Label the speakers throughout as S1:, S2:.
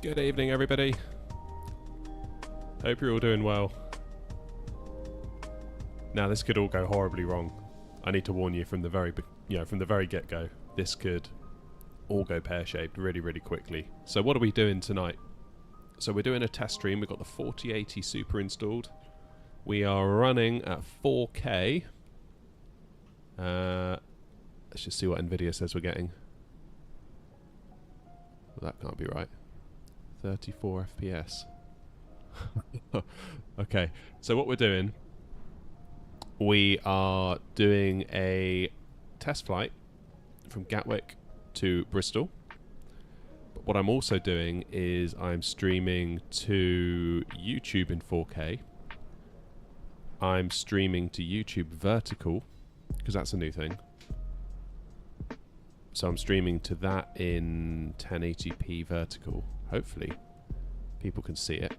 S1: Good evening, everybody. Hope you're all doing well. Now, this could all go horribly wrong. I need to warn you from the very, from the very get-go. This could all go pear-shaped really, really quickly. So, what are we doing tonight? So, we're doing a test stream. We've got the 4080 Super installed. We are running at 4K. Let's just see what NVIDIA says we're getting. Well, that can't be right. 34 FPS. Okay, so what we're doing, we are doing a test flight from Gatwick to Bristol. But what I'm also doing is I'm streaming to YouTube in 4K. I'm streaming to YouTube vertical, because that's a new thing. So I'm streaming to that in 1080p vertical. Hopefully people can see it.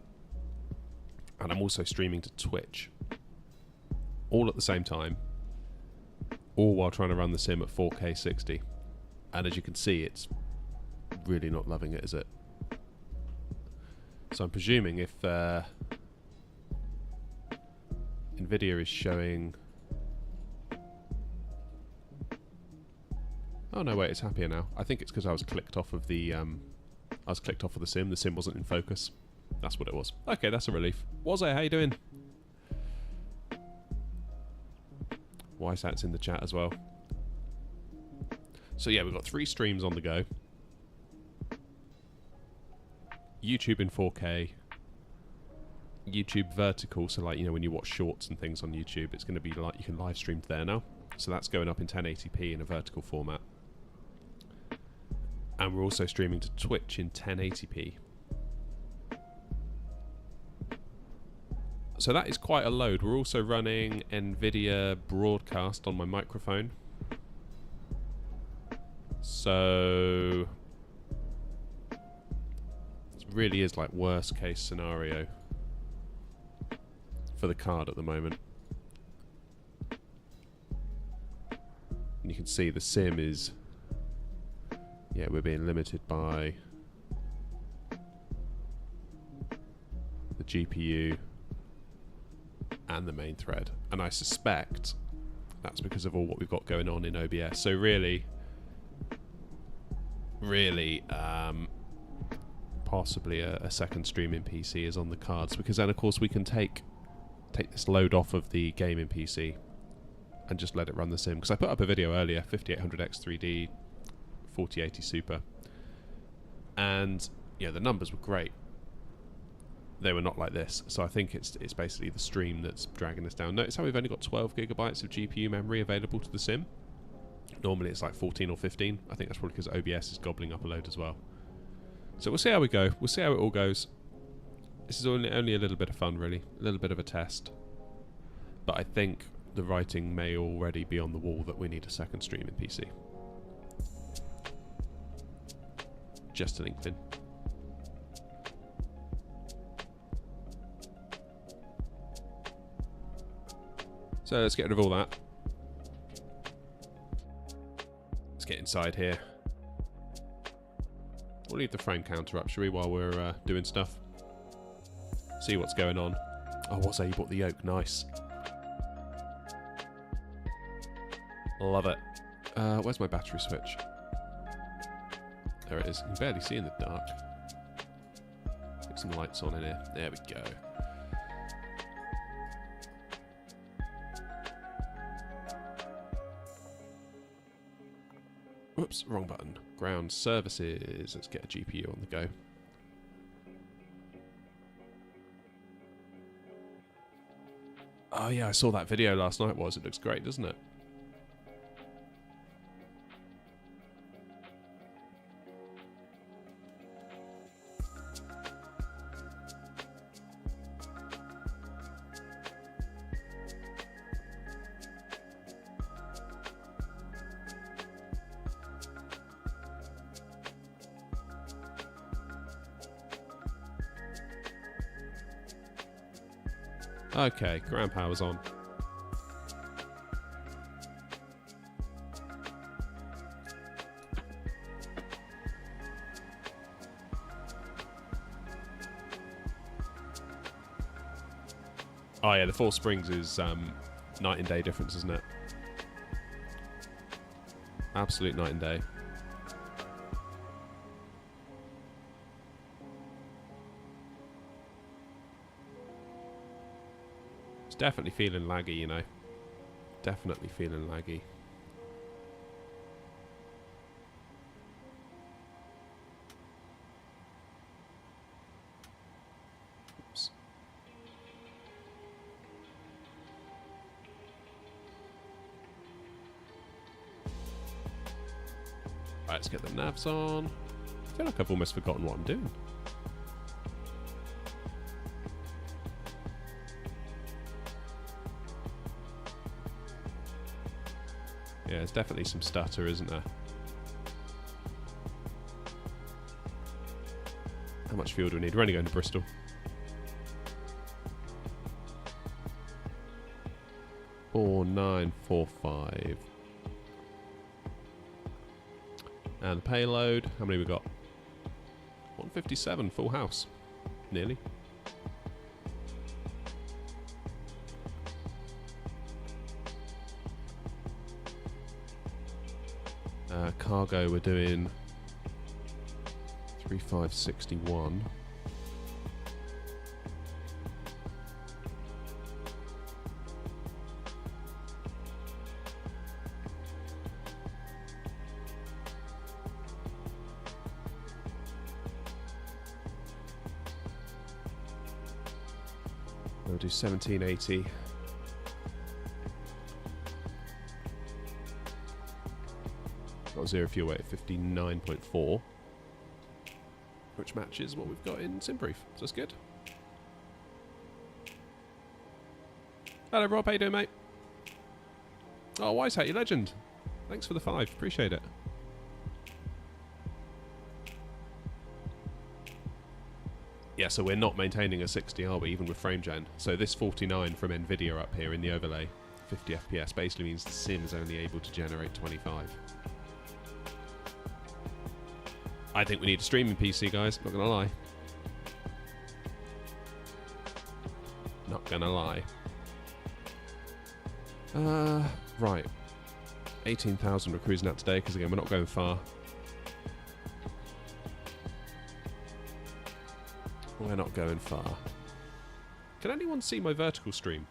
S1: And I'm also streaming to Twitch. All at the same time. All while trying to run the sim at 4K 60. And as you can see, it's really not loving it, is it? So I'm presuming if NVIDIA is showing... Oh no, wait, it's happier now. I think it's because I was clicked off of the sim. The sim wasn't in focus. That's what it was. Okay, that's a relief. Was it? How you doing? Weissat's in the chat as well. So yeah, we've got 3 streams on the go. YouTube in 4K. YouTube vertical, so like, when you watch shorts and things on YouTube, it's going to be like you can live stream there now. So that's going up in 1080p in a vertical format. And we're also streaming to Twitch in 1080p. So that is quite a load. We're also running NVIDIA Broadcast on my microphone. So it really is like worst case scenario for the card at the moment. And you can see the sim is... Yeah, we're being limited by the GPU and the main thread. And I suspect that's because of all what we've got going on in OBS. So really, possibly a second streaming PC is on the cards, because then of course we can take this load off of the gaming PC and just let it run the sim. Because I put up a video earlier, 5800X3D 4080 Super, and the numbers were great. They were not like this, so I think it's basically the stream that's dragging us down. Notice how we've only got 12 gigabytes of GPU memory available to the sim. Normally it's like 14 or 15. I think that's probably because OBS is gobbling up a load as well. So we'll see how we go. We'll see how it all goes. This is only a little bit of fun, really. A little bit of a test. But I think the writing may already be on the wall that we need a second streaming PC. Just an inkling. So let's get rid of all that. Let's get inside here. We'll leave the frame counter up, shall we, while we're doing stuff. See what's going on. Oh, what's that? You bought the yoke. Nice. Love it. Where's my battery switch? There it is. You can barely see in the dark. Get some lights on in here. There we go. Whoops, wrong button. Ground services. Let's get a GPU on the go. Oh yeah, I saw that video last night. It looks great, doesn't it? Okay, ground power's on. Oh yeah, the 4 springs is night and day difference, isn't it? Absolute night and day. It's definitely feeling laggy, you know. Definitely feeling laggy. Oops. Right, let's get the navs on. I feel like I've almost forgotten what I'm doing. Yeah, there's definitely some stutter, isn't there? How much fuel do we need? We're only going to Bristol. Four, 9, 4, 5. And the payload, how many we got? 157, full house. Nearly. Cargo, we're doing 3561. We'll do 1780. Got 0 fuel weight at 59.4, which matches what we've got in Simbrief, so that's good. Hello Rob, how you doing, mate? Oh, Wise Hat, you legend. Thanks for the 5, appreciate it. Yeah, so we're not maintaining a 60, are we, even with frame gen? So this 49 from Nvidia up here in the overlay, 50 FPS, basically means the sim is only able to generate 25. I think we need a streaming PC, guys, not gonna lie. Not gonna lie. Right. 18,000 we're cruising at today, because again, we're not going far. We're not going far. Can anyone see my vertical stream?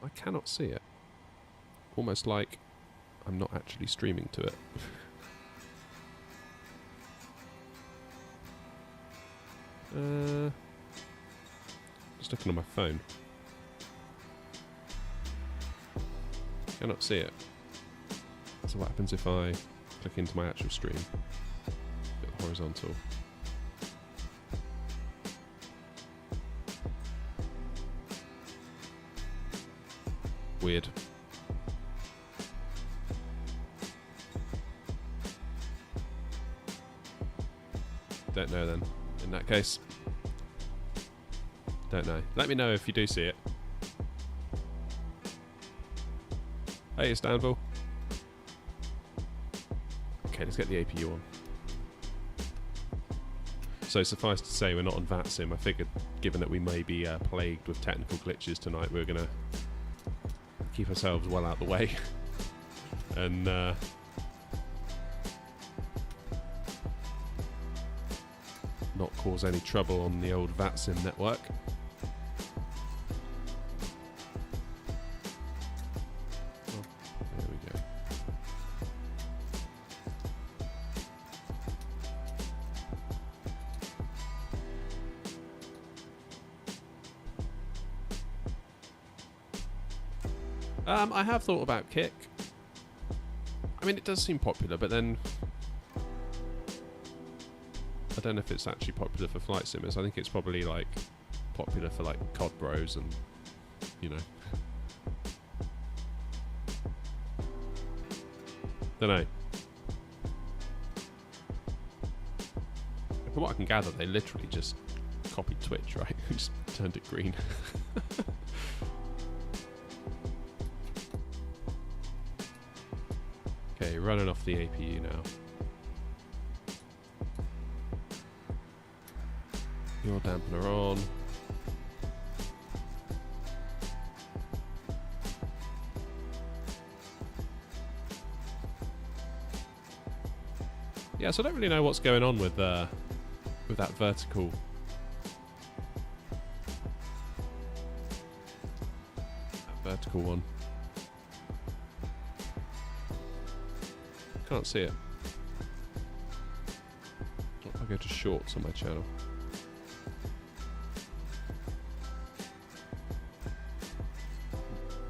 S1: I cannot see it. Almost like I'm not actually streaming to it. Just looking on my phone. Cannot see it. So what happens if I click into my actual stream? Get the horizontal. Weird. Don't know then, in that case. Don't know. Let me know if you do see it. Hey, Istanbul. Okay, let's get the APU on. So suffice to say, we're not on VATSIM. I figured, given that we may be plagued with technical glitches tonight, we're going to keep ourselves well out of the way. And not cause any trouble on the old VATSIM network. Oh, there we go. I have thought about Kick. I mean, it does seem popular, but then I don't know if it's actually popular for flight simmers. I think it's probably like popular for like COD bros and, you know. Don't know. From what I can gather, they literally just copied Twitch, right? Just turned it green. Okay, running off the APU now. Fuel dampener on. Yeah, so I don't really know what's going on with that vertical. Vertical one. Can't see it. What if I go to shorts on my channel?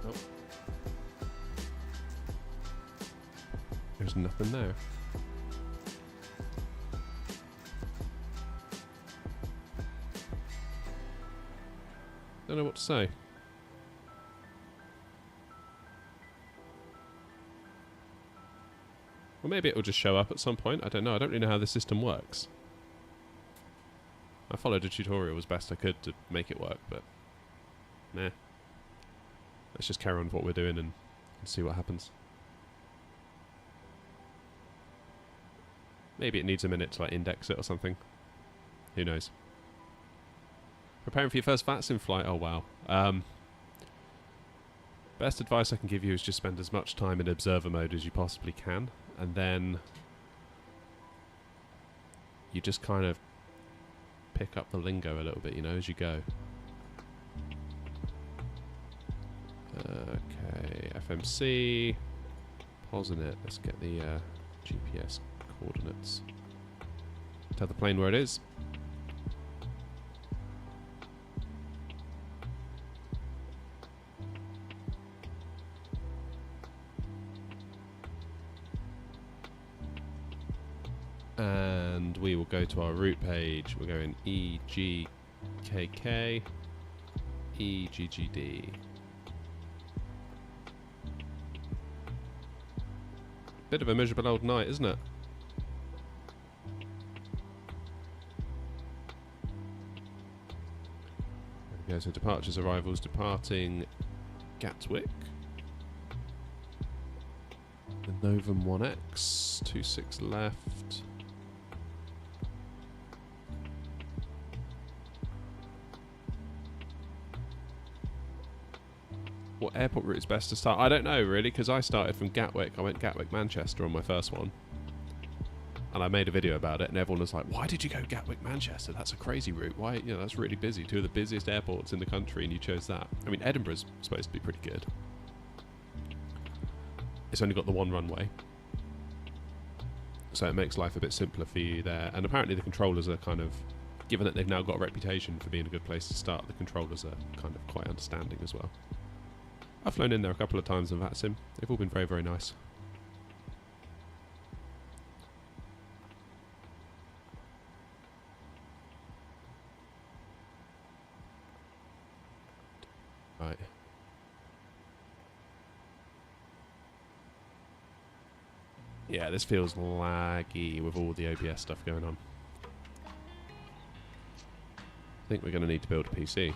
S1: Nope. There's nothing there. Don't know what to say. Well, maybe it will just show up at some point. I don't know. I don't really know how the system works. I followed a tutorial as best I could to make it work, but nah. Let's just carry on with what we're doing and see what happens. Maybe it needs a minute to like index it or something. Who knows? Preparing for your first VATSIM flight? Oh wow. Best advice I can give you is just spend as much time in observer mode as you possibly can, and then you just kind of pick up the lingo a little bit, you know, as you go. Okay, FMC, pausing it. Let's get the GPS coordinates. Tell the plane where it is. And we will go to our route page. We're going EGKK, EGGD. Bit of a miserable old night, isn't it? There we go, so departures, arrivals, departing Gatwick. The Novum 1X, 26 left. What airport route is best to start? I don't know really, because I started from Gatwick. I went Gatwick Manchester on my first one, and I made a video about it, and everyone was like, why did you go Gatwick Manchester? That's a crazy route. Why, you know, that's really busy, two of the busiest airports in the country, and you chose that. I mean, Edinburgh's supposed to be pretty good. It's only got the one runway, so it makes life a bit simpler for you there. And apparently the controllers are kind of, given that they've now got a reputation for being a good place to start, the controllers are kind of quite understanding as well. I've flown in there a couple of times in VATSIM. They've all been very, very nice. Right. Yeah, this feels laggy with all the OBS stuff going on. I think we're going to need to build a PC.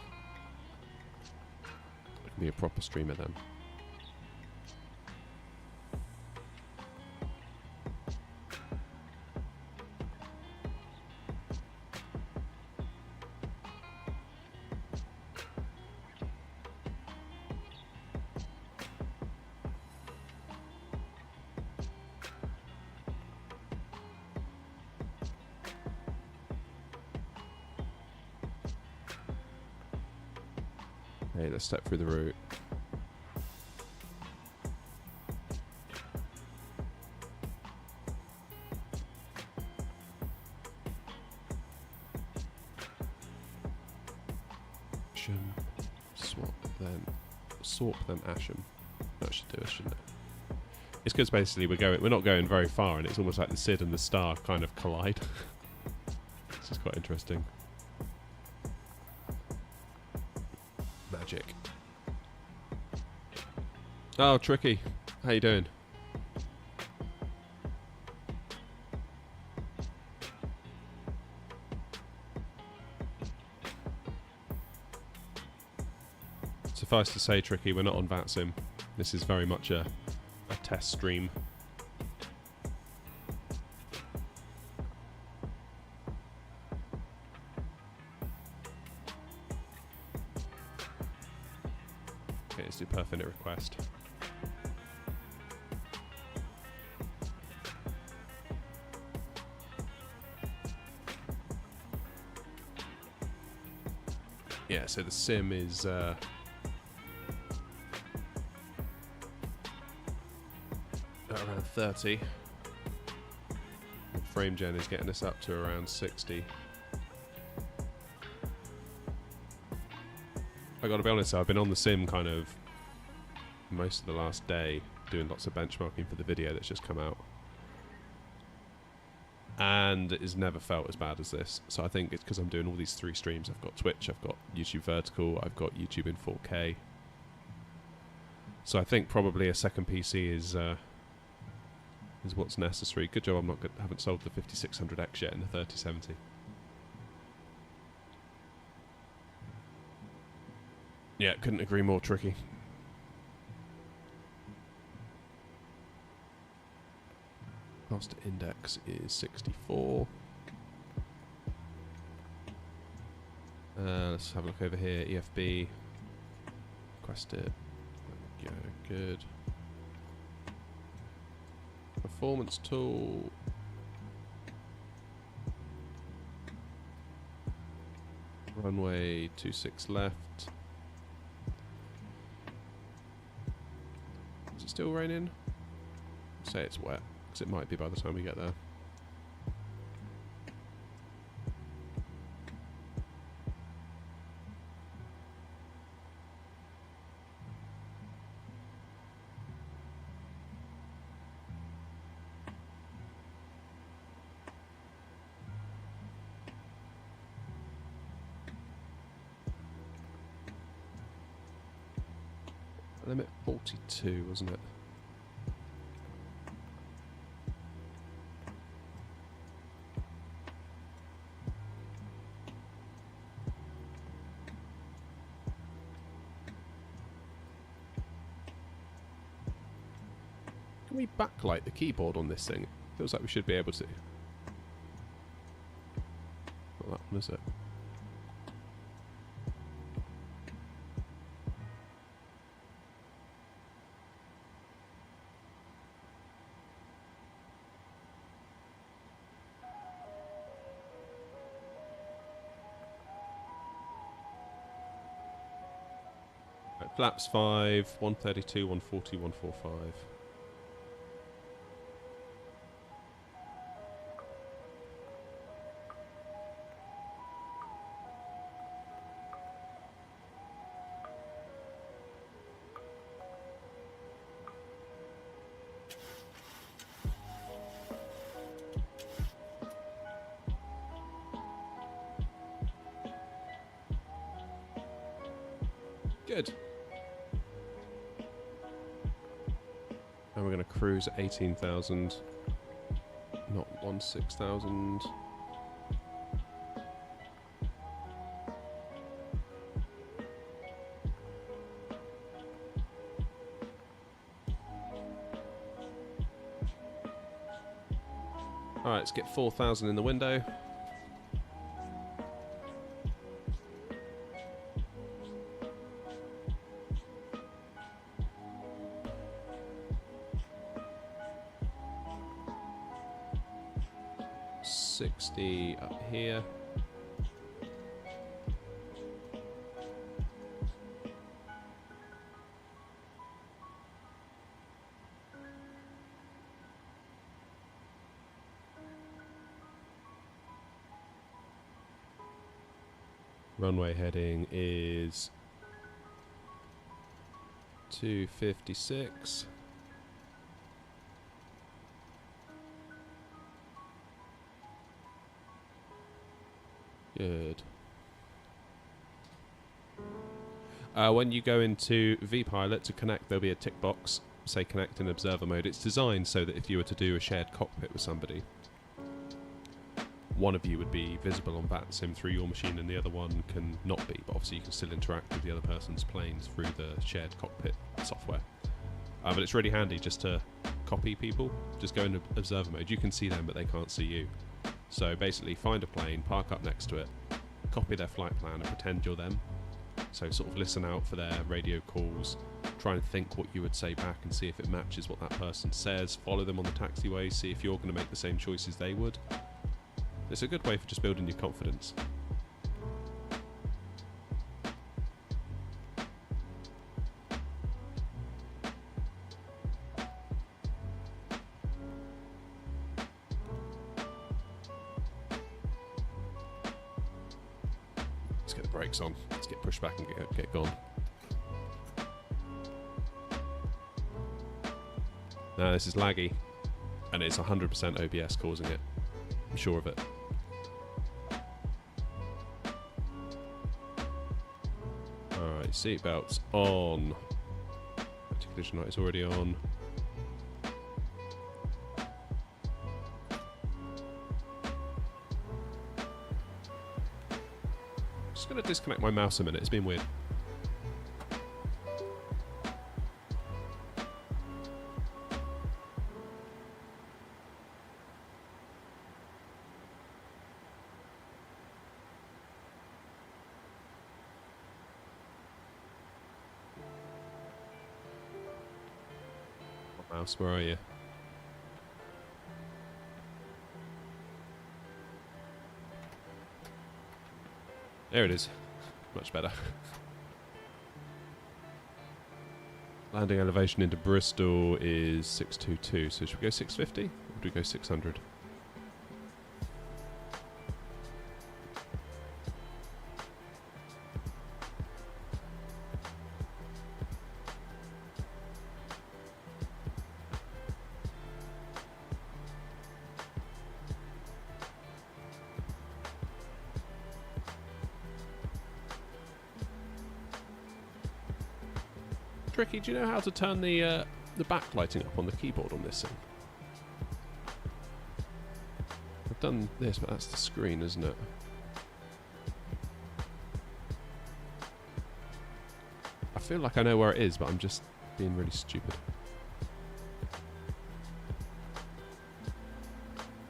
S1: Be a proper streamer then. Okay, let's step through the route. Swap then Asham. That should do it, shouldn't it? It's because basically we're not going very far, and it's almost like the Sid and the star kind of collide. This is quite interesting. Magic. Oh, Tricky. How you doing? Suffice to say, Tricky, we're not on VATSIM. This is very much a test stream. Okay, let's do perfinite request. Yeah, so the sim is around 30. The frame gen is getting us up to around 60. I gotta be honest, I've been on the sim kind of most of the last day doing lots of benchmarking for the video that's just come out. And it has never felt as bad as this. So I think it's because I'm doing all these 3 streams. I've got Twitch, I've got YouTube Vertical, I've got YouTube in 4K. So I think probably a second PC is what's necessary. Good job I'm not haven't sold the 5600X yet in the 3070. Yeah, couldn't agree more, Tricky. Cost index is 64. Let's have a look over here. EFB. Request it. There we go. Good. Performance tool. Runway 26 left. Is it still raining? Say it's wet. It might be by the time we get there. Limit 42, wasn't it? Can we backlight the keyboard on this thing? Feels like we should be able to. Not that one, is it? Right, flaps 5, 132, 140, 145. Good. And we're going to cruise at 18,000, not 16,000. Alright, let's get 4,000 in the window. Up here. Runway heading is 256. Good. When you go into vPilot to connect, there'll be a tick box, say connect in observer mode. It's designed so that if you were to do a shared cockpit with somebody, one of you would be visible on VATSIM through your machine and the other one can not be, but obviously you can still interact with the other person's planes through the shared cockpit software. But it's really handy just to copy people. Just go into observer mode. You can see them, but they can't see you. So basically find a plane, park up next to it, copy their flight plan and pretend you're them. So sort of listen out for their radio calls, try and think what you would say back and see if it matches what that person says, follow them on the taxiway, see if you're going to make the same choices they would. It's a good way for just building your confidence. Let's get the brakes on, let's get Pushback and get gone. Now this is laggy, and it's 100% OBS causing it. I'm sure of it. Alright, seatbelts on. Collision light is already on. Just going to disconnect my mouse a minute, it's been weird. Mouse, where are you? There it is. Much better. Landing elevation into Bristol is 622, so should we go 650 or do we go 600? Tricky, do you know how to turn the backlighting up on the keyboard on this thing? I've done this, but that's the screen, isn't it? I feel like I know where it is, but I'm just being really stupid.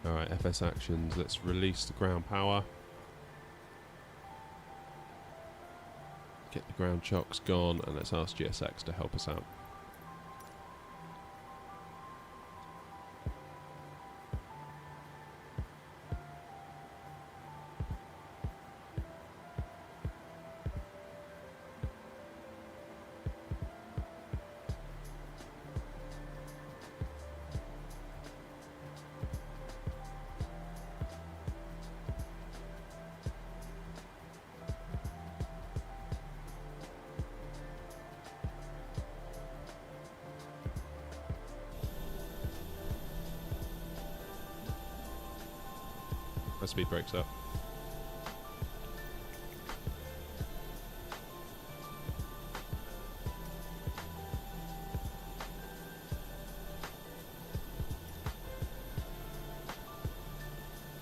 S1: Alright, FS actions, let's release the ground power. Get the ground chocks gone, and let's ask GSX to help us out. My speed brakes up.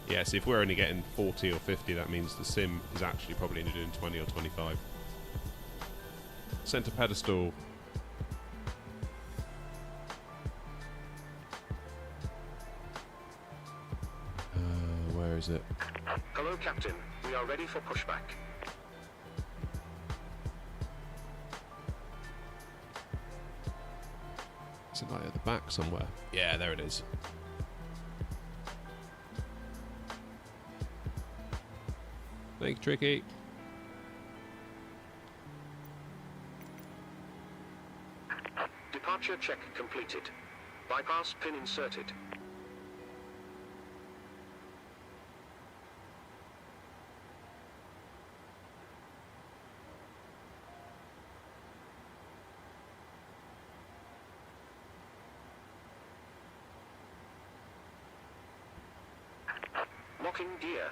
S1: Yeah, see, if we're only getting 40 or 50, that means the sim is actually probably only doing 20 or 25. Center pedestal. Where is it?
S2: Hello, Captain. We are ready for pushback.
S1: Is it like at the back somewhere? Yeah, there it is. Thanks, Tricky.
S2: Departure check completed. Bypass pin inserted. Locking gear.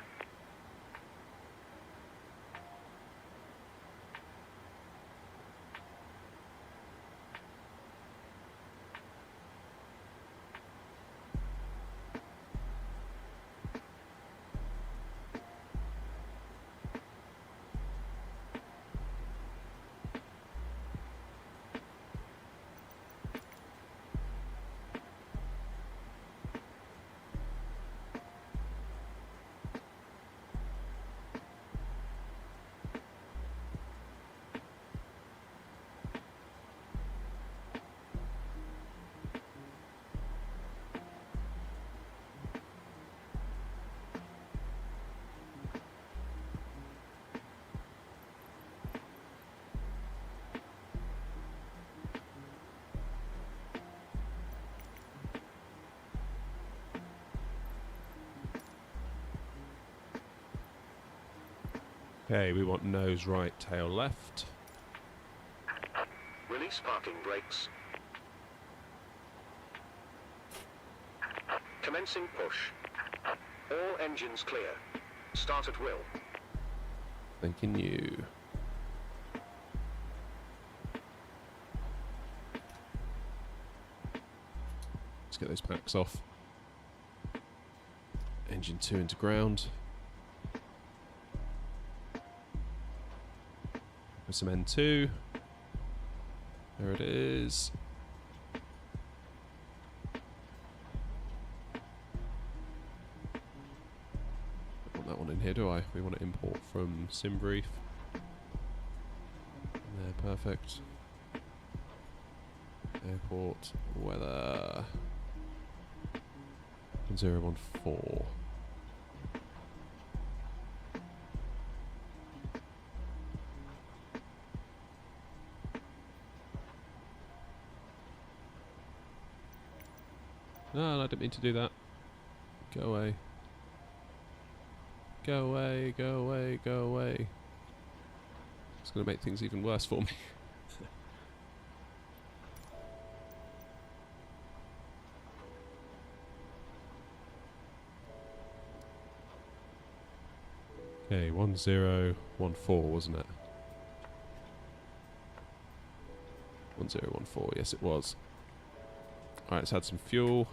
S1: Okay, we want nose right, tail left.
S2: Release parking brakes. Commencing push. All engines clear. Start at will.
S1: Thanking you. Let's get those packs off. Engine 2 into ground. With some N2. There it is. Don't want that one in here, do I? We want to import from SimBrief. There, perfect. Airport, weather. 014. No, I didn't mean to do that. Go away. Go away, go away, go away. It's going to make things even worse for me. Okay, 1014, wasn't it? 1014, yes it was. Alright, let's add some fuel.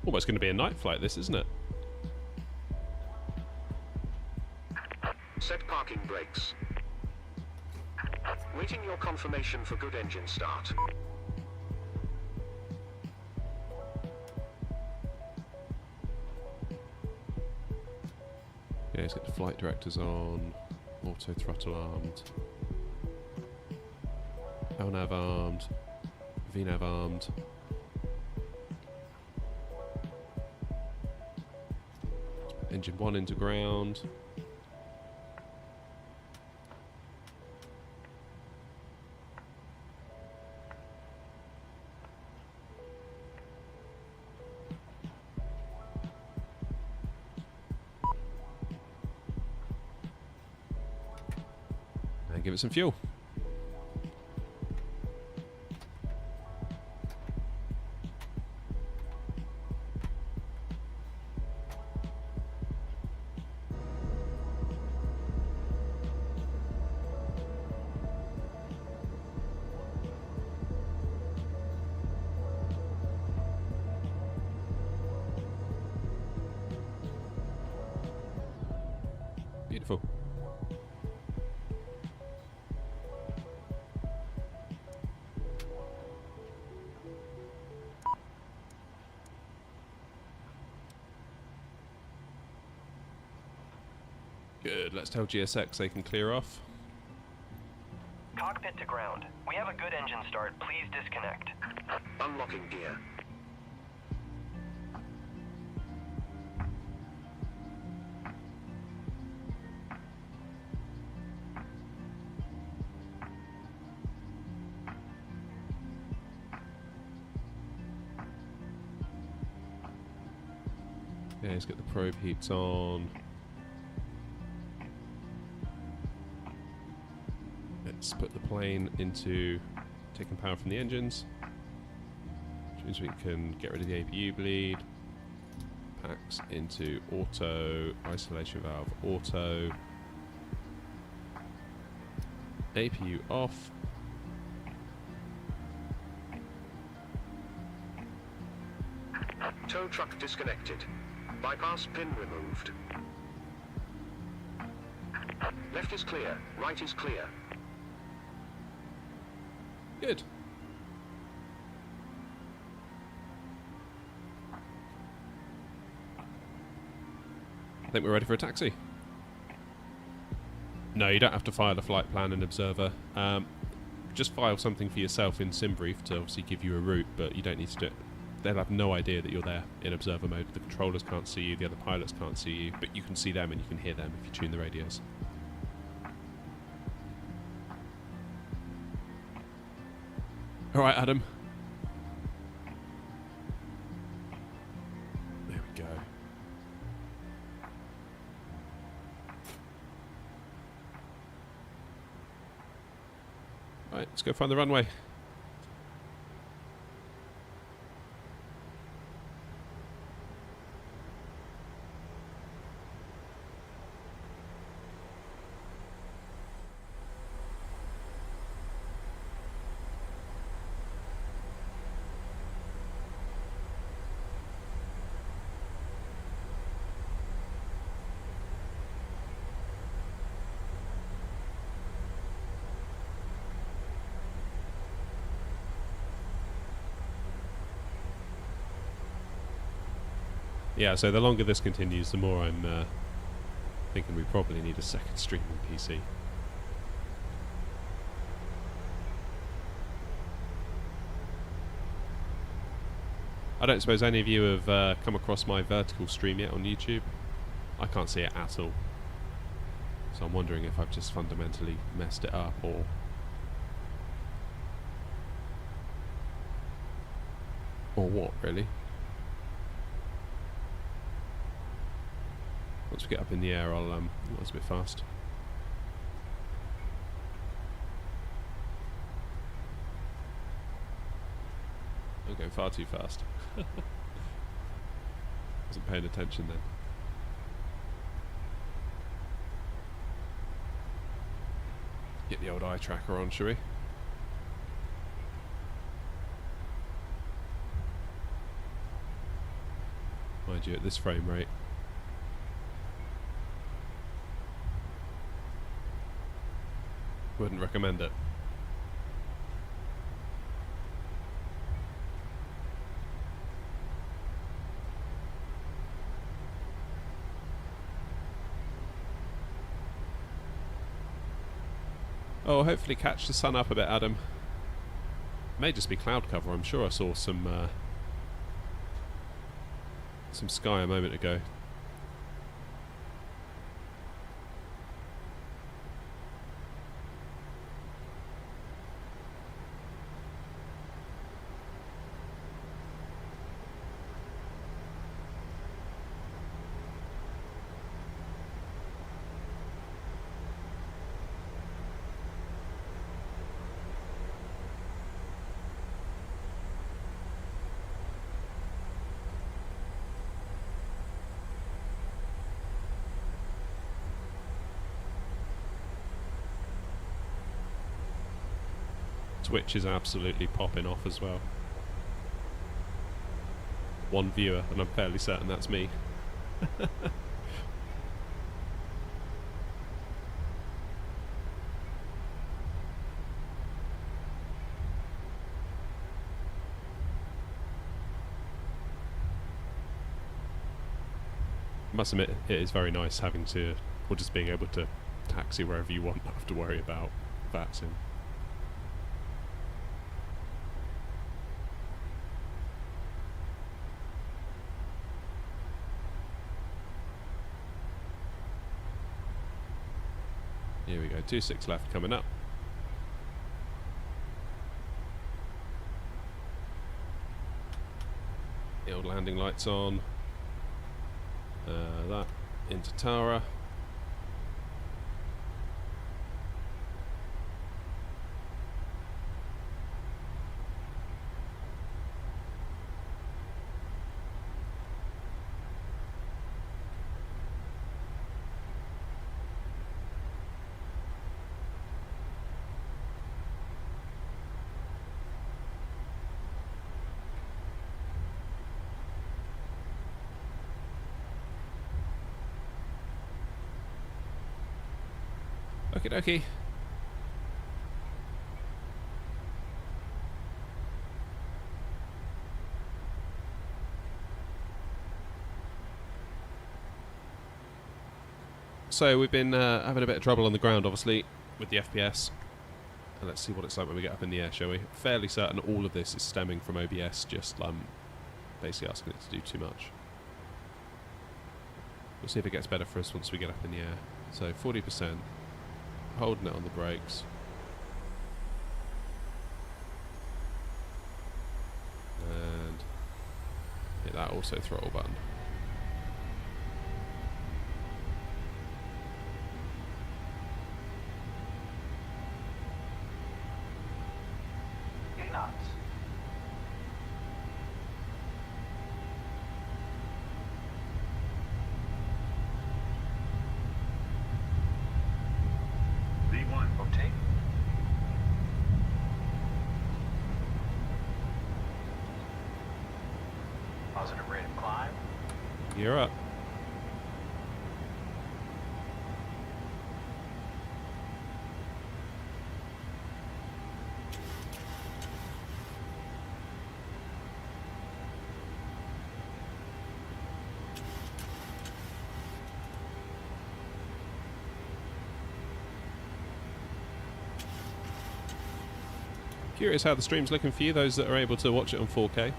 S1: Almost going to be a night flight, this, isn't it?
S2: Set parking brakes. Waiting your confirmation for good engine start.
S1: Yeah, let's get the flight directors on. Auto throttle armed. LNAV armed. VNAV armed. Engine 1 into ground. And give it some fuel. Beautiful. Good, let's tell GSX they can clear off.
S3: Cockpit to ground. We have a good engine start. Please disconnect.
S2: Unlocking gear.
S1: Okay, let's get the probe heats on. Let's put the plane into taking power from the engines, which means we can get rid of the APU bleed. Packs into auto, isolation valve auto. APU off.
S2: Tow truck disconnected. Bypass pin removed. Left is clear. Right is clear.
S1: Good. I think we're ready for a taxi. No, you don't have to file a flight plan and observer. Just file something for yourself in SimBrief to obviously give you a route, but you don't need to do it. They'll have no idea that you're there in observer mode. The controllers can't see you, the other pilots can't see you, but you can see them and you can hear them if you tune the radios. Alright, Adam. There we go. Right, let's go find the runway. Yeah, so the longer this continues, the more I'm thinking we probably need a second streaming PC. I don't suppose any of you have come across my vertical stream yet on YouTube. I can't see it at all. So I'm wondering if I've just fundamentally messed it up or... or what, really? Once we get up in the air, I'll that's a bit fast. I'm going far too fast. Wasn't paying attention then. Get the old eye tracker on, shall we? Mind you, at this frame rate, wouldn't recommend it. Oh, hopefully catch the sun up a bit, Adam. May just be cloud cover. I'm sure I saw some sky a moment ago. Twitch is absolutely popping off as well. One viewer, and I'm fairly certain that's me. I must admit, it is very nice having to, or just being able to taxi wherever you want, not have to worry about VATs in. Here we go, 2.6 left coming up. The old landing lights on. That into Tara. Okie dokie. So we've been having a bit of trouble on the ground, obviously, with the FPS. And let's see what it's like when we get up in the air, shall we? Fairly certain all of this is stemming from OBS, just basically asking it to do too much. We'll see if it gets better for us once we get up in the air. So 40%. Holding it on the brakes. that auto throttle button.
S3: Knots.
S2: V1.
S3: Rotate. Positive rate of climb.
S1: You're up. Curious how the stream's looking for you, those that are able to watch it on 4K. Okay,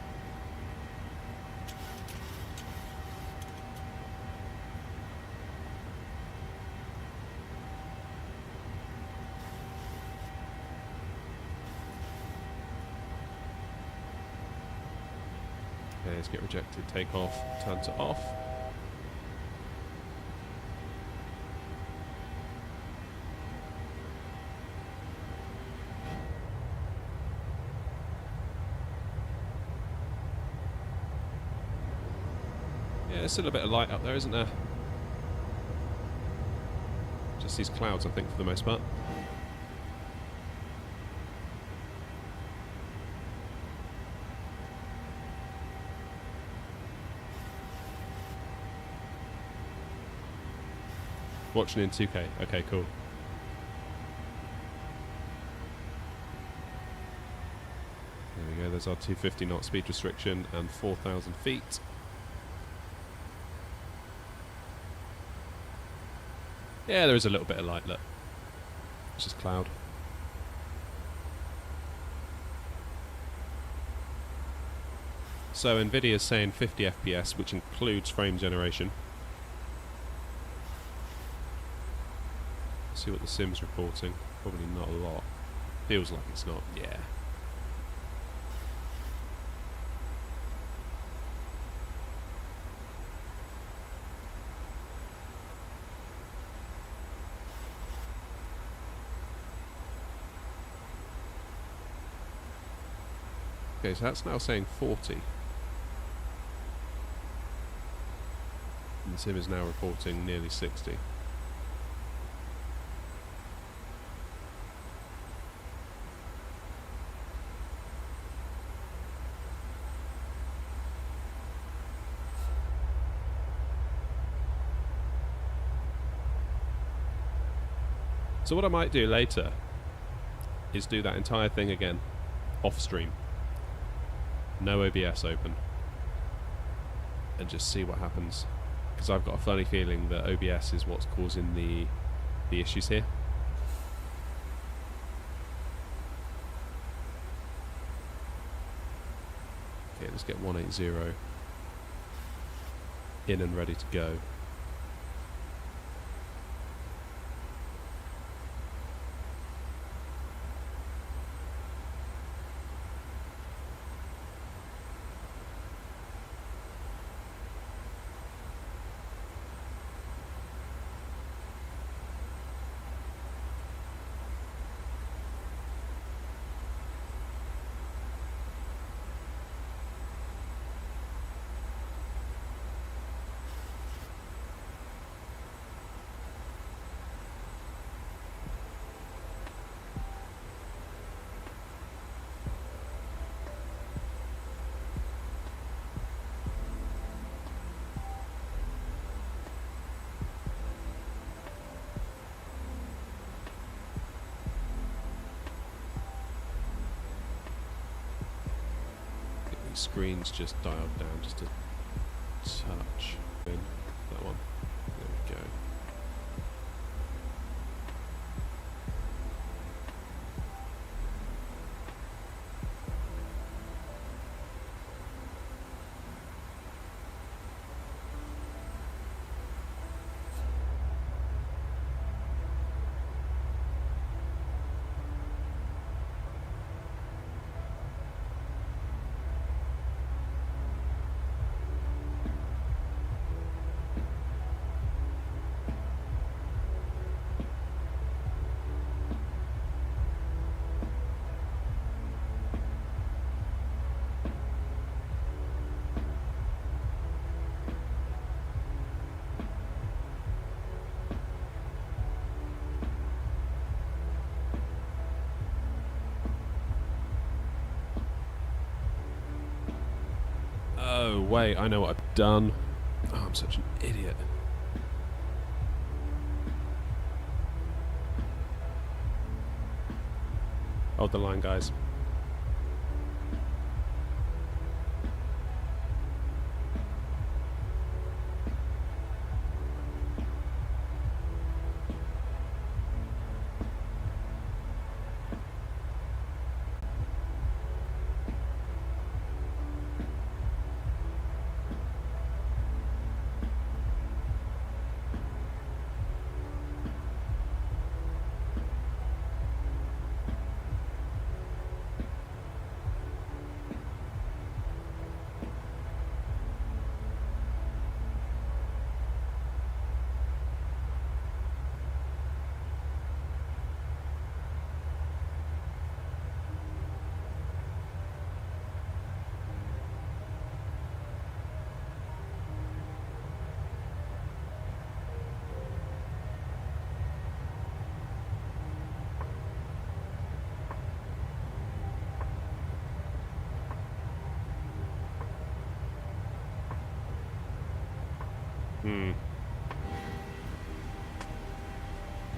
S1: let's get rejected, take off, turn to off. Yeah, there's still a bit of light up there, isn't there? Just these clouds, I think, for the most part. Watching in 2K. Okay, cool. There we go, there's our 250 knot speed restriction and 4,000 feet. Yeah, there is a little bit of light, look. It's just cloud. So Nvidia's saying 50 FPS, which includes frame generation. See what the sim's reporting. Probably not a lot. Feels like it's not. Yeah. Okay, so that's now saying 40. And the sim is now reporting nearly 60. So what I might do later is do that entire thing again, off stream. No OBS open. And just see what happens. Because I've got a funny feeling that OBS is what's causing the issues here. Okay, let's get 180 in and ready to go. Screen's just dialed down just a touch. That one. There we go. Oh, wait, I know what I've done. Oh, I'm such an idiot. Hold the line, guys.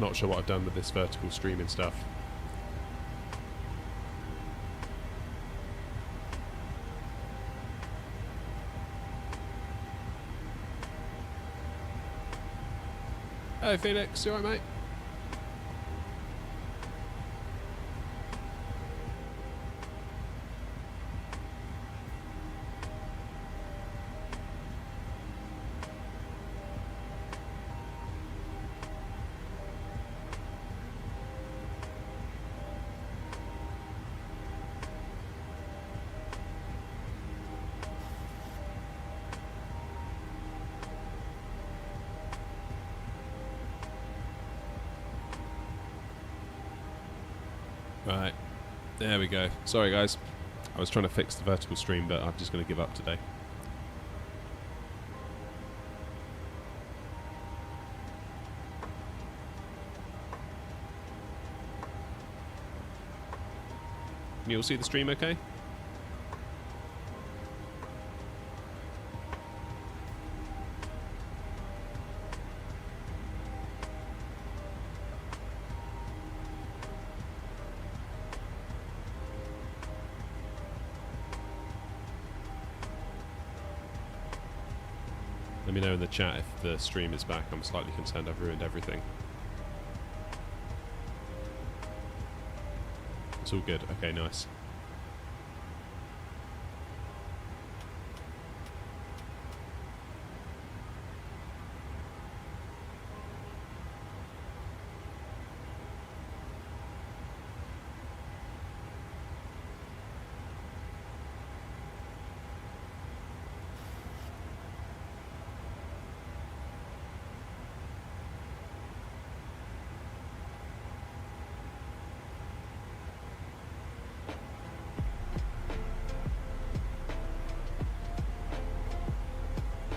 S1: Not sure what I've done with this vertical streaming stuff. Hey Felix, you alright mate? Right, there we go. Sorry guys, I was trying to fix the vertical stream, but I'm just going to give up today. Can you all see the stream okay? Let me know in the chat if the stream is back. I'm slightly concerned I've ruined everything. It's all good. Okay, nice.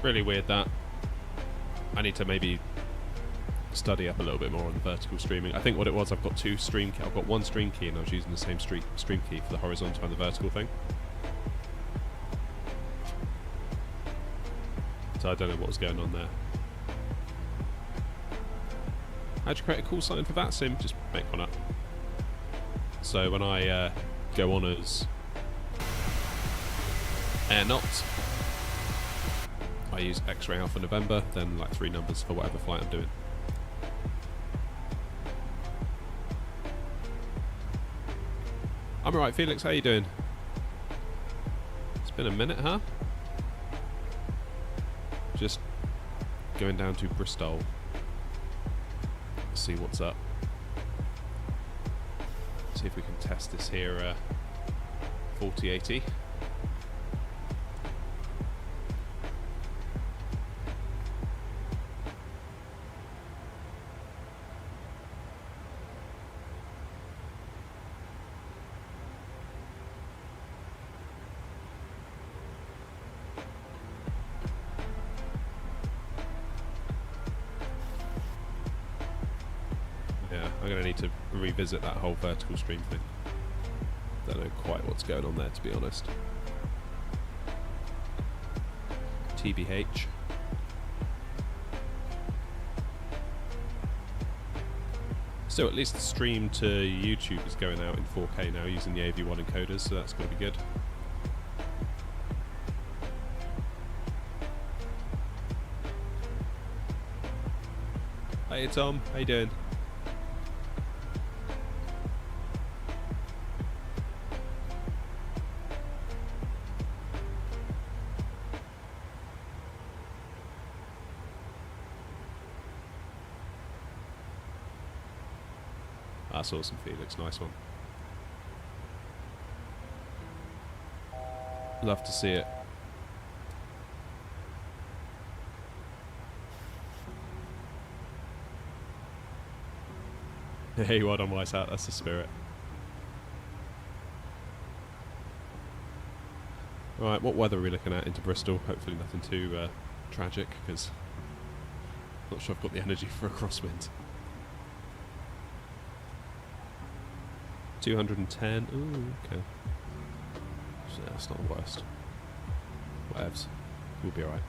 S1: Really weird that. I need to maybe study up a little bit more on the vertical streaming. I think what it was, I've got two stream key. I've got one stream key and I was using the same stream key for the horizontal and the vertical thing. So I don't know what was going on there. How'd you create a call sign for that sim? Just make one up. So when I go on as Air Not, I use X-Ray Alpha November, then like 3 numbers for whatever flight I'm doing. I'm alright, Felix, how you doing? It's been a minute, huh? Just going down to Bristol. See what's up. See if we can test this here 4080. I'm going to need to revisit that whole vertical stream thing. Don't know quite what's going on there, to be honest. TBH. So at least the stream to YouTube is going out in 4K now using the AV1 encoders, so that's going to be good. Hey Tom, how you doing? That's awesome, Felix. Nice one. Love to see it. Hey, well done, Wise Hat. That's the spirit. Right, what weather are we looking at into Bristol? Hopefully nothing too tragic, because I'm not sure I've got the energy for a crosswind. 210. Ooh, okay. So that's not the worst. Whatevs. We'll be alright.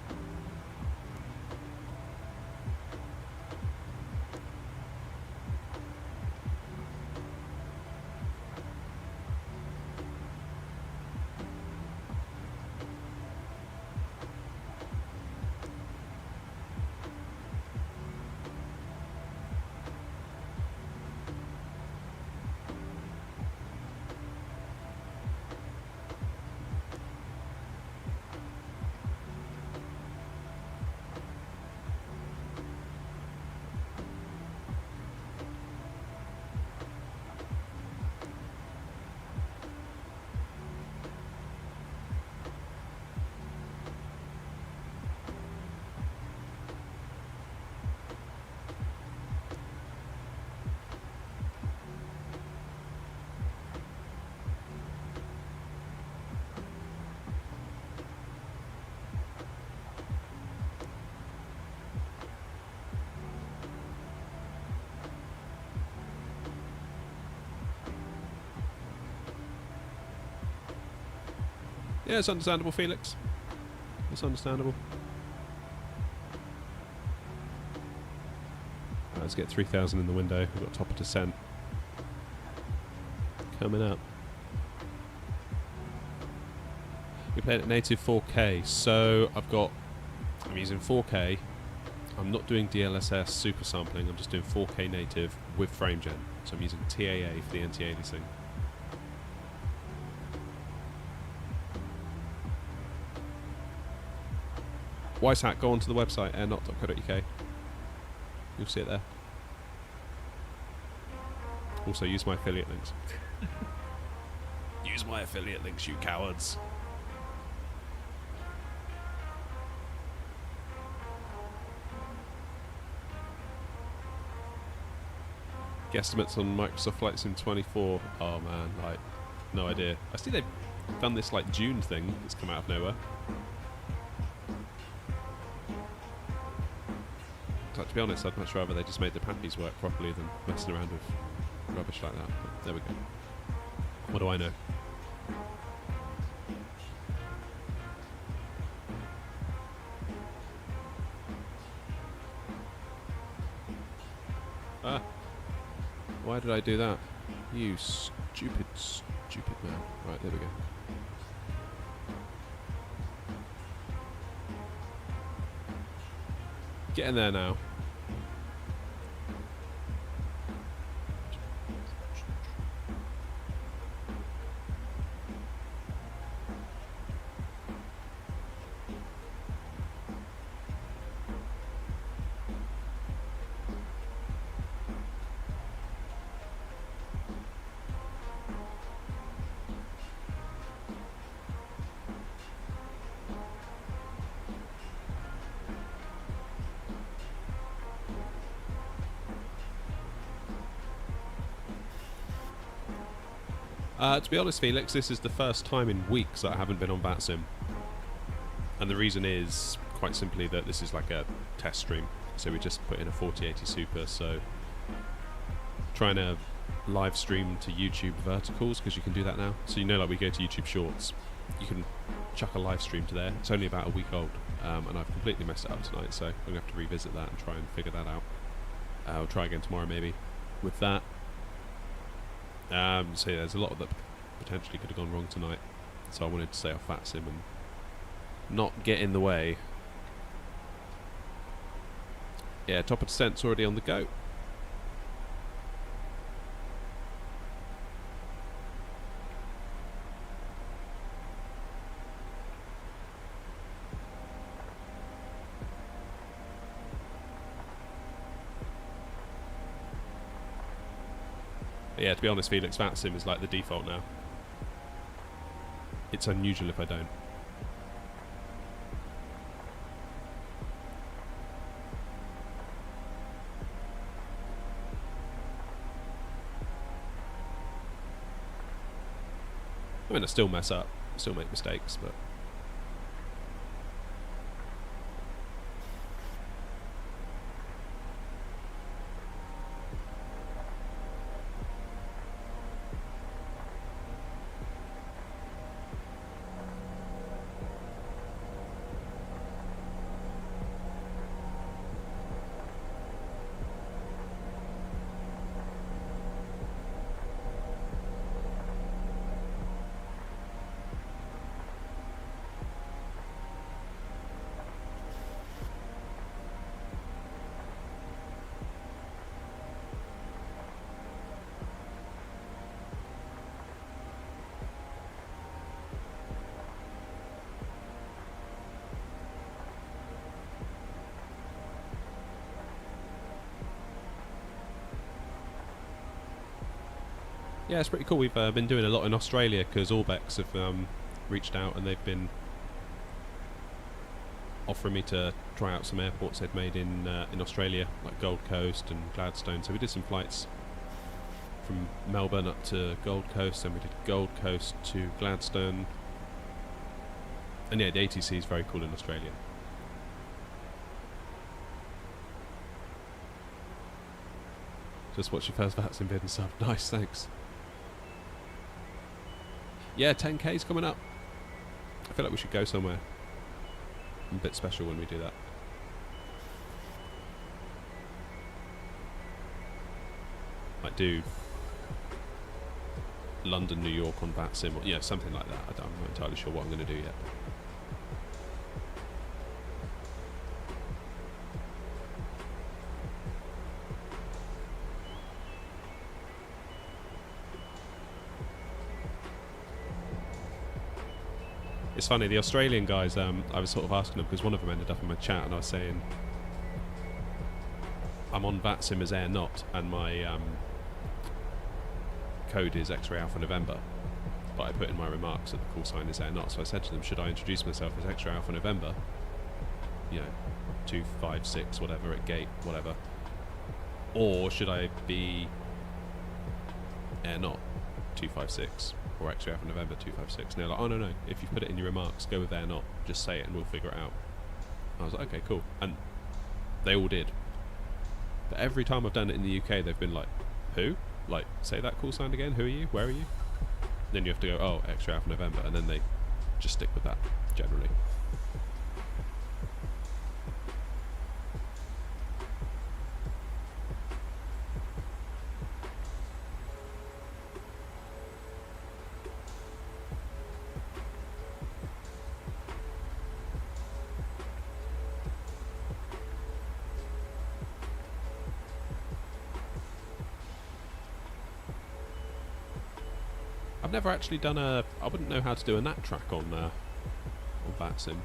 S1: Yeah, it's understandable, Felix. It's understandable. Right, let's get 3,000 in the window. We've got top of descent coming up. We played at native 4K, so I'm using 4K. I'm not doing DLSS super sampling. I'm just doing 4K native with frame gen. So I'm using TAA for the anti-aliasing. Wise Hat, go onto the website, airnot.co.uk. You'll see it there. Also, use my affiliate links. Use my affiliate links, you cowards. Guesstimates on Microsoft Flight Sim 24. Oh man, like, no idea. I see they've done this like June thing that's come out of nowhere. Like, to be honest, I'd much rather they just made the pappies work properly than messing around with rubbish like that. But there we go. What do I know? Ah! Why did I do that? You stupid, stupid man. Right, there we go. Get in there now. To be honest, Felix, this is the first time in weeks that I haven't been on VATSIM. And the reason is, quite simply, that this is like a test stream. So we just put in a 4080 Super, so trying to live stream to YouTube verticals, because you can do that now. So you know, like we go to YouTube Shorts, you can chuck a live stream to there. It's only about a week old, and I've completely messed it up tonight, so I'm going to have to revisit that and try and figure that out. I'll try again tomorrow maybe with that. So yeah, there's a lot that potentially could have gone wrong tonight, so I wanted to stay off VATSIM and not get in the way. Yeah, top of descent's already on the go. Yeah, to be honest, Felix, VATSIM is like the default now. It's unusual if I don't. I mean, I still mess up, still make mistakes, but... Yeah, it's pretty cool. We've been doing a lot in Australia because Orbex have reached out and they've been offering me to try out some airports they'd made in Australia, like Gold Coast and Gladstone. So we did some flights from Melbourne up to Gold Coast, and we did Gold Coast to Gladstone. And yeah, the ATC is very cool in Australia. Just watch your first VATSIM vid and sub. Nice, thanks. Yeah, 10K's coming up. I feel like we should go somewhere a bit special when we do that. Might do London, New York on VATSIM, or yeah, something like that. I'm not entirely sure what I'm going to do yet. It's funny, the Australian guys, I was sort of asking them, because one of them ended up in my chat, and I was saying, I'm on VATSIM as Air Not, and my code is X-Ray Alpha November, but I put in my remarks that the call sign is Air Not, so I said to them, should I introduce myself as X-Ray Alpha November, you know, 256, whatever, at gate, whatever, or should I be Air Not 256? Or X-Ray Alpha November 256, and they're like, oh no, if you put it in your remarks, go with Air Not, just say it and we'll figure it out. I was like, okay, cool, and they all did. But every time I've done it in the UK, they've been like, who? Like, say that call sign again, who are you, where are you? Then you have to go, oh, X-Ray Alpha November, and then they just stick with that, generally. I've never actually done I wouldn't know how to do a nat track on VATSIM.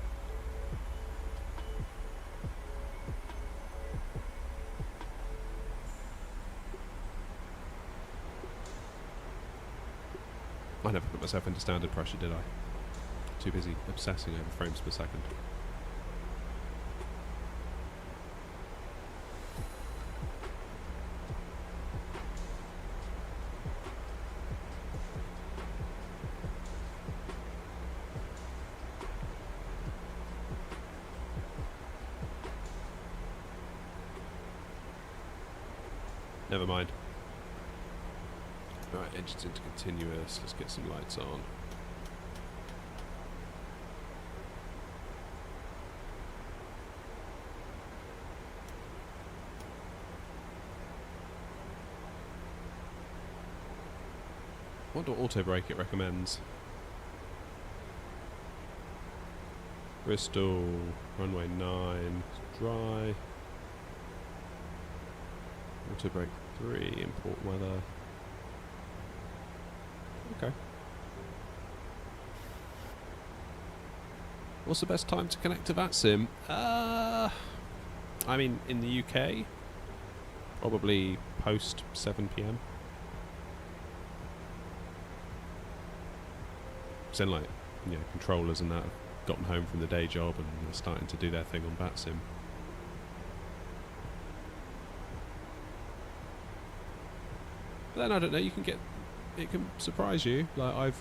S1: I never put myself into standard pressure, did I? Too busy obsessing over frames per second. Never mind. Right, engines into continuous. Let's get some lights on. wonder what auto brake it recommends. Bristol, runway 9, dry. Auto brake 3, import weather. Okay. What's the best time to connect to VATSIM? I mean, in the UK, probably post 7 PM. So then, like, you know, controllers and that have gotten home from the day job and are starting to do their thing on VATSIM. But then I don't know. You can get, it can surprise you. Like I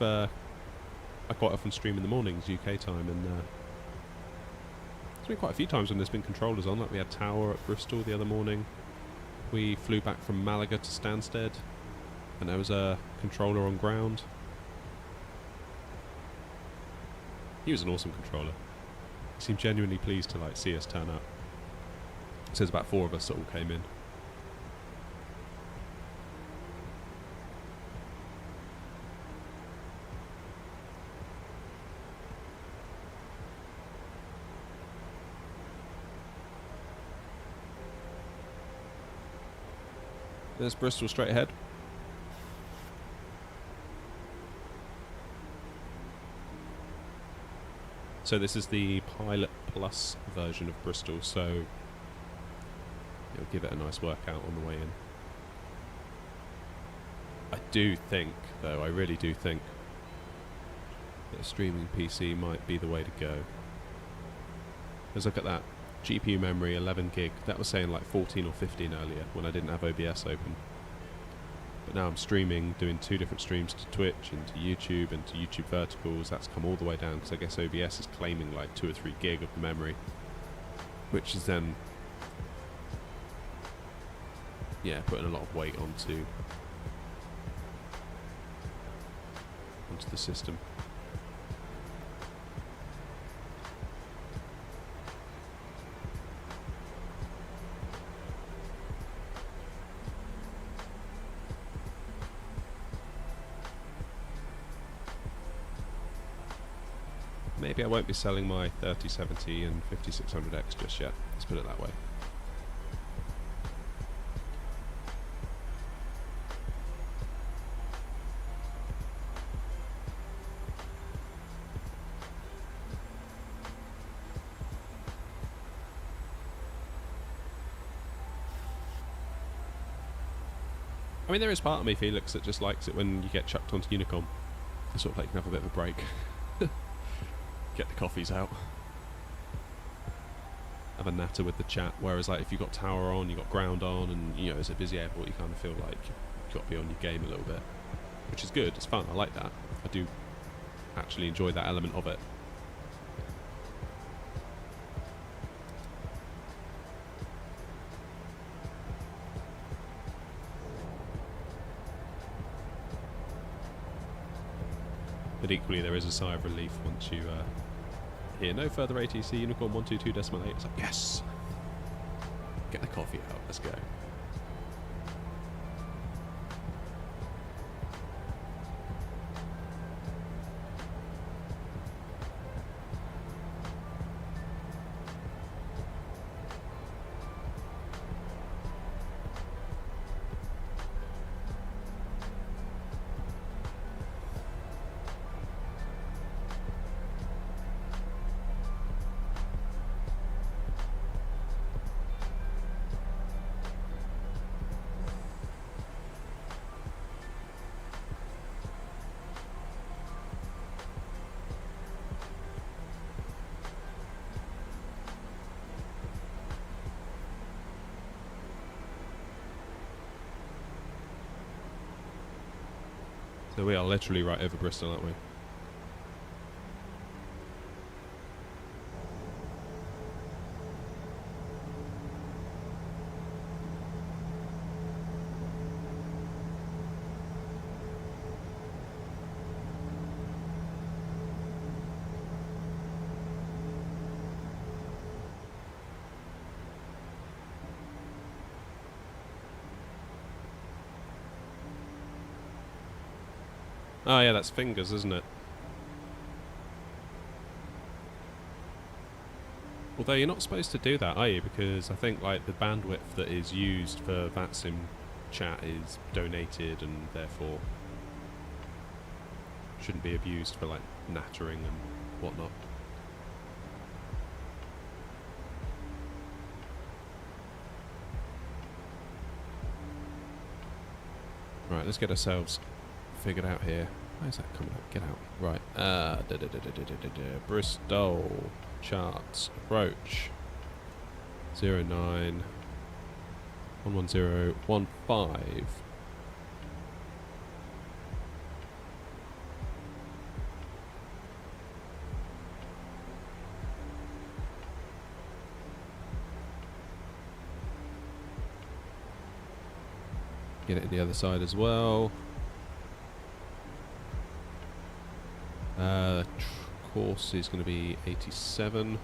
S1: quite often stream in the mornings UK time, and there's been quite a few times when there's been controllers on. Like we had Tower at Bristol the other morning. We flew back from Malaga to Stansted, and there was a controller on ground. He was an awesome controller. He seemed genuinely pleased to like see us turn up. So there's about 4 of us that all came in. There's Bristol straight ahead. So this is the Pilot Plus version of Bristol, so it'll give it a nice workout on the way in. I do think, though, I really do think that a streaming PC might be the way to go. Let's look at that. GPU memory, 11 gig. That was saying like 14 or 15 earlier when I didn't have OBS open. But now I'm streaming, doing 2 different streams to Twitch and to YouTube and to YouTube Verticals. That's come all the way down because I guess OBS is claiming like 2 or 3 gig of the memory, which is then, yeah, putting a lot of weight onto the system. Maybe I won't be selling my 3070 and 5600X just yet. Let's put it that way. I mean, there is part of me, Felix, that just likes it when you get chucked onto Unicom. It's sort of like you can have a bit of a break. Get the coffees out. Have a natter with the chat. Whereas, like, if you've got tower on, you've got ground on, and, you know, it's a busy airport, you kind of feel like you've got to be on your game a little bit. Which is good. It's fun. I like that. I do actually enjoy that element of it. But equally, there is a sigh of relief once you hear no further ATC Unicorn 122.8. It's like, yes! Get the coffee out, let's go. So we are literally right over Bristol, aren't we? Oh yeah, that's fingers, isn't it? Although you're not supposed to do that, are you? Because I think like the bandwidth that is used for VATSIM chat is donated and therefore shouldn't be abused for like nattering and whatnot. Right, let's get ourselves figured out here. Why is that coming up? Get out. Right. Bristol charts approach 09 11015. Get it to the other side as well. Course is going to be 87.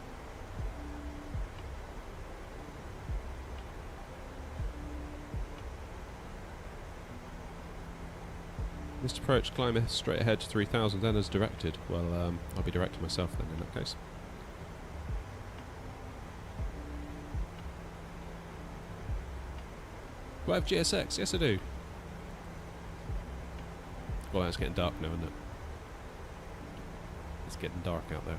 S1: Missed approach, climb straight ahead to 3000, then as directed. Well, I'll be directing myself then in that case. Do I have GSX? Yes I do. Well, it's getting dark now, isn't it? It's getting dark out there.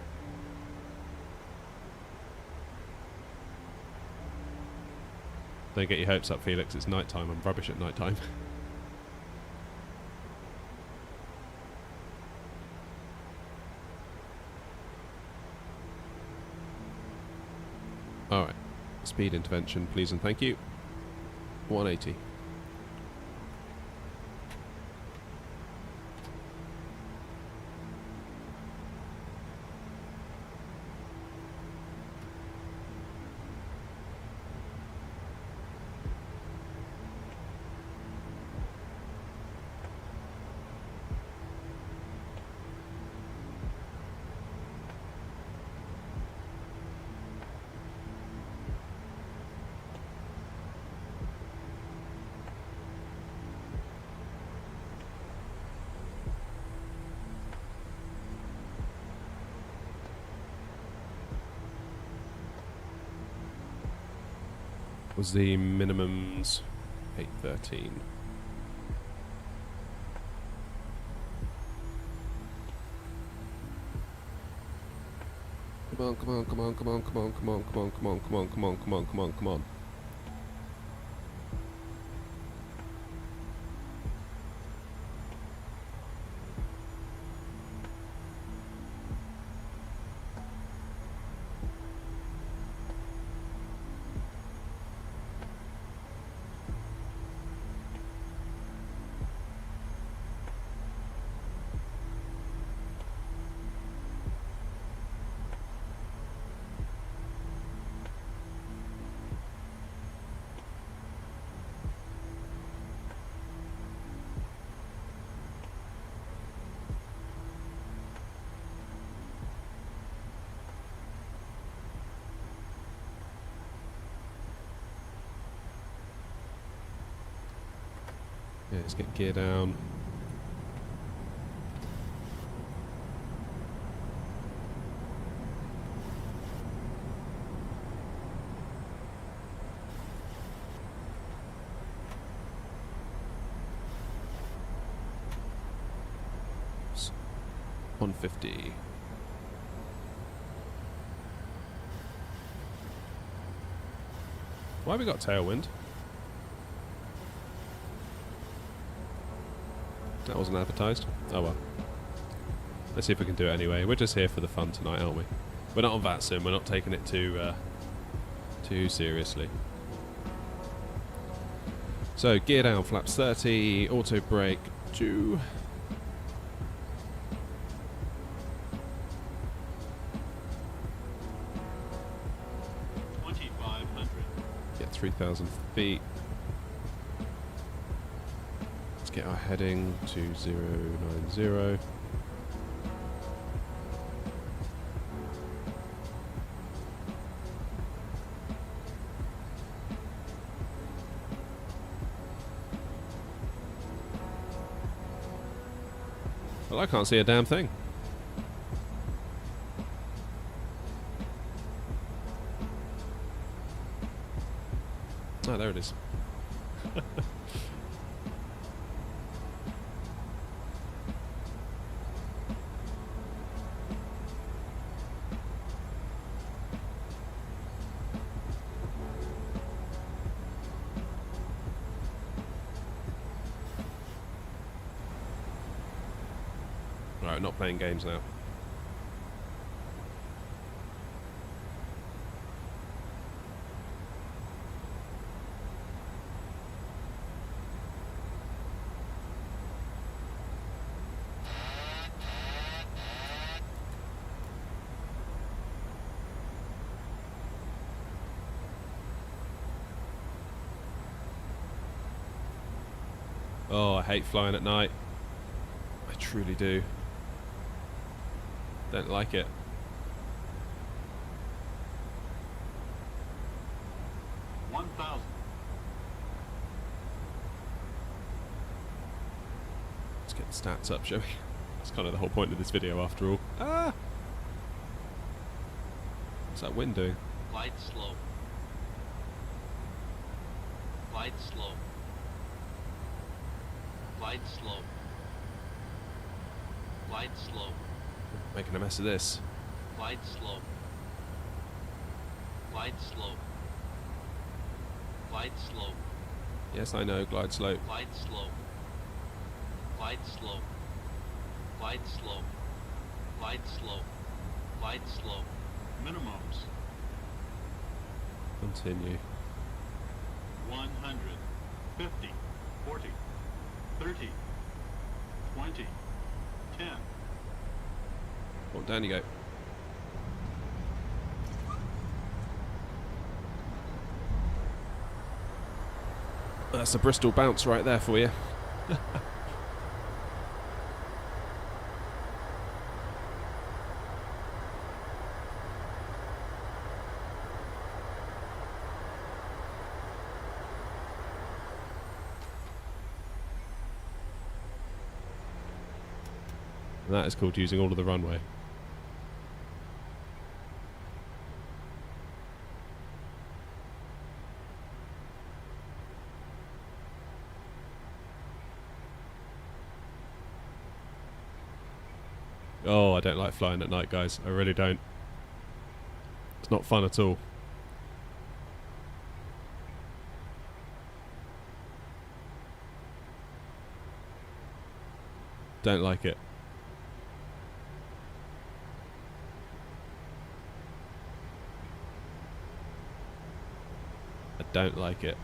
S1: Don't get your hopes up, Felix. It's night time. I'm rubbish at night time. Alright. Speed intervention, please and thank you. 180. Was the minimums 813? Come on, come on, come on, come on, come on, come on, come on, come on, come on, come on, come on, come on, come on. Yeah, let's get gear down. It's 150. Why have we got tailwind? That wasn't advertised. Oh well. Let's see if we can do it anyway. We're just here for the fun tonight, aren't we? We're not on VATSIM. We're not taking it too seriously. So gear down, flaps 30, auto brake 2. Get 3,000 feet. Get our heading to 090. Well, I can't see a damn thing. Oh, there it is. Right, not playing games now. Oh, I hate flying at night. I truly do. Don't like it. Let's get the stats up, shall we? That's kind of the whole point of this video after all. Ah! What's that wind doing?
S3: Glide slow. Glide slow. Glide slow. Glide slow.
S1: Making a mess of this.
S3: Glide slow. Glide slow. Glide slow.
S1: Yes, I know, glide slope.
S3: Glide slow. Glide slow. Glide slow. Glide slow. Glide slow. Minimums.
S1: Continue.
S3: 100, 50, 40, 30, 20, 10.
S1: Oh, down you go. That's a Bristol bounce right there for you. And that is called using all of the runway. Oh, I don't like flying at night, guys. I really don't. It's not fun at all. Don't like it. I don't like it.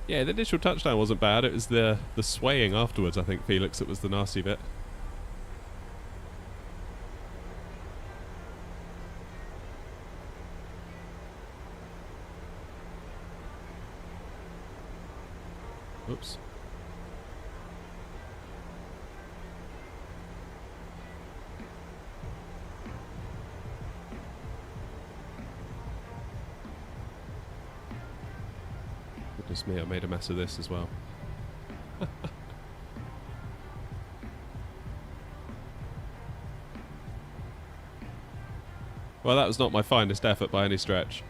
S1: Yeah, the initial touchdown wasn't bad. It was the swaying afterwards, I think, Felix, that was the nasty bit. Oops. Goodness me, I made a mess of this as well. Well, that was not my finest effort by any stretch.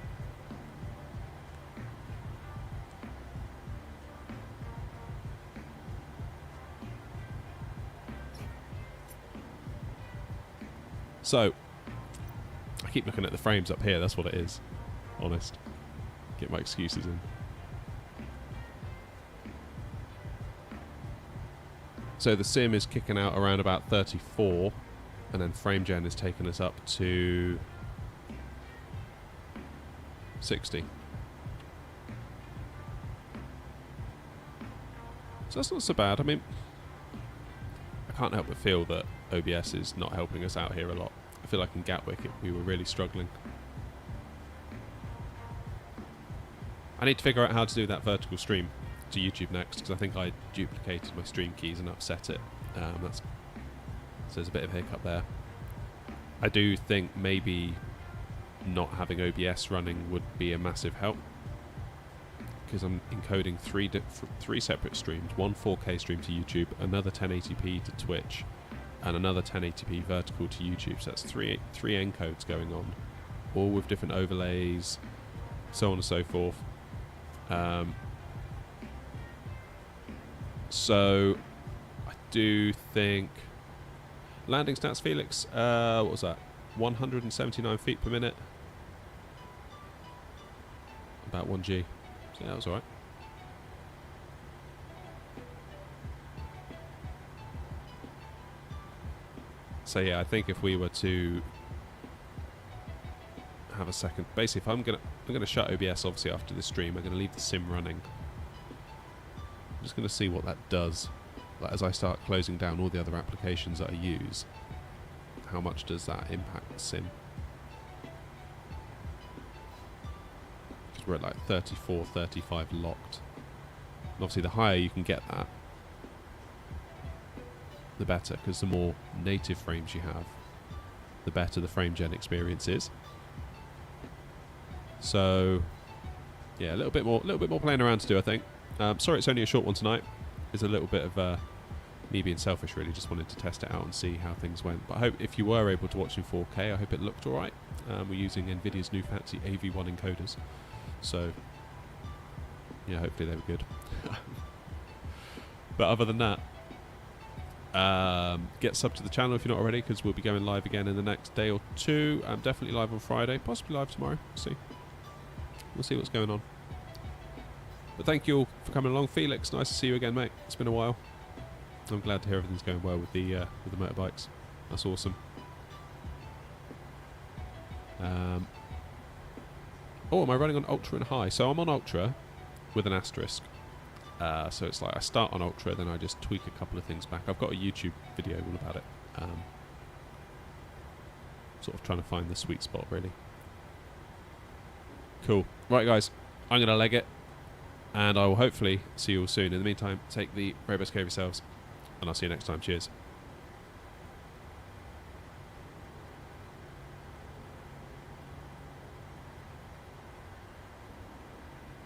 S1: So, I keep looking at the frames up here, that's what it is. Honest. Get my excuses in. So the sim is kicking out around about 34, and then frame gen is taking us up to 60. So that's not so bad. I mean, I can't help but feel that OBS is not helping us out here a lot. I feel like in Gatwick we were really struggling. I need to figure out how to do that vertical stream to YouTube next, because I think I duplicated my stream keys and upset it. So there's a bit of a hiccup there. I do think maybe not having OBS running would be a massive help, because I'm encoding three separate streams, one 4K stream to YouTube, another 1080p to Twitch, and another 1080p vertical to YouTube. So that's three encodes going on, all with different overlays, so on and so forth. So I do think landing stats, Felix, what was that? 179 feet per minute, about 1G. So yeah, that was alright. So yeah, I think if we were to have a second, basically, if I'm gonna shut OBS obviously after this stream. I'm gonna leave the sim running. I'm just gonna see what that does. Like, as I start closing down all the other applications that I use, how much does that impact the sim? Because we're at like 34, 35 locked. And obviously the higher you can get that, the better, because the more native frames you have, the better the frame gen experience is. So yeah, a little bit more playing around to do, I think. Sorry it's only a short one tonight. It's a little bit of me being selfish, really. Just wanted to test it out and see how things went. But I hope if you were able to watch in 4K, I hope it looked alright. We're using NVIDIA's new fancy AV1 encoders. So yeah, hopefully they were good. But other than that, get sub to the channel if you're not already, because we'll be going live again in the next day or two. Definitely live on Friday, possibly live tomorrow. We'll see what's going on. But thank you all for coming along. Felix, nice to see you again, mate. It's been a while. I'm glad to hear everything's going well with the motorbikes. That's awesome. Oh, am I running on Ultra and High? So I'm on Ultra with an asterisk. So it's like I start on Ultra, then I just tweak a couple of things back. I've got a YouTube video all about it. Sort of trying to find the sweet spot, really. Cool. Right, guys. I'm going to leg it. And I will hopefully see you all soon. In the meantime, take the very best care of yourselves. And I'll see you next time. Cheers.